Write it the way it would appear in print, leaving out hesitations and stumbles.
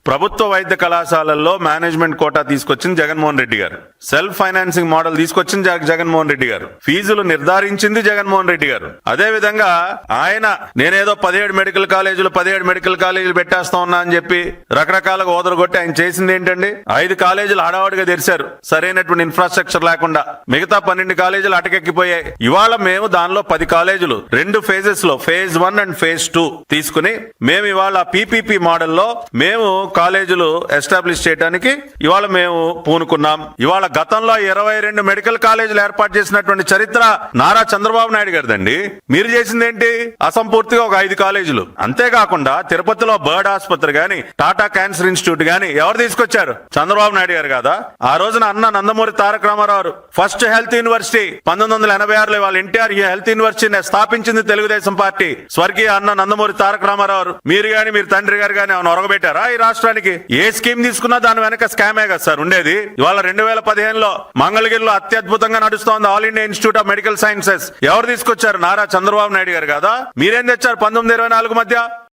ప్రభుత్వ వైద్య కళాశాలల్లో మేనేజ్మెంట్ కోటా తీసుకొచ్చింది జగన్మోహన్ రెడ్డి గారు. సెల్ఫ్ ఫైనాన్సింగ్ మోడల్ తీసుకొచ్చింది జగన్మోహన్ రెడ్డి గారు. ఫీజులు నిర్ధారించింది జగన్మోహన్ రెడ్డి గారు. అదే విధంగా ఆయన నేనేదో 17 మెడికల్ కాలేజీలు పెట్టేస్తా ఉన్నా అని చెప్పి రకరకాలుగా ఓదరగొట్టి ఆయన చేసింది ఏంటండి? 5 కాలేజీలు హడావుడిగా తెరిచారు, సరైనటువంటి ఇన్ఫ్రాస్ట్రక్చర్ లేకుండా. మిగతా 12 కాలేజీలు అటకెక్కిపోయాయి. ఇవాళ మేము దానిలో 10 కాలేజీలు 2 ఫేజెస్ లో ఫేజ్ 1 అండ్ ఫేజ్ 2 తీసుకుని మేము ఇవాళ పీపీపీ మోడల్లో మేము కాలేజీలు ఎస్టాబ్లిష్ చేయడానికి ఇవాళ మేము పూనుకున్నాం. ఇవాళ గతంలో 22 మెడికల్ కాలేజీలు ఏర్పాటు చేసినటువంటి చరిత్ర నారా చంద్రబాబు నాయుడు గారిదండి. మీరు చేసింది ఏంటి? అసంపూర్తిగా ఒక 5 కాలేజీలు. అంతేకాకుండా తిరుపతిలో బర్డ్ ఆసుపత్రి గాని, టాటా క్యాన్సర్ ఇన్స్టిట్యూట్ గాని ఎవరు తీసుకొచ్చారు? చంద్రబాబు నాయుడు గారు కాదా? ఆ రోజున అన్న Nandamuri Taraka Ramarao first health university 1986లో వాళ్ళ ఎన్టీఆర్ హెల్త్ యూనివర్సిటీని స్థాపించింది తెలుగుదేశం పార్టీ. స్వర్గీయ అన్న నందమూరి తారక రామారావు. మీరు తండ్రి గారు గాని ఒరగబెట్టారా ఈ రాష్ట్రానికి? ఏ స్కీమ్ తీసుకున్నా దాని వెనక స్కామే కదా సార్ ఉండేది. ఇవాళ 2015లో మంగళగిరిలో అత్యద్భుతంగా నడుస్తోంది all India institute of medical sciences. ఎవరు తీసుకొచ్చారు? నారా చంద్రబాబు నాయుడు గారు కదా? మీరేం తెచ్చారు 1924 మధ్య?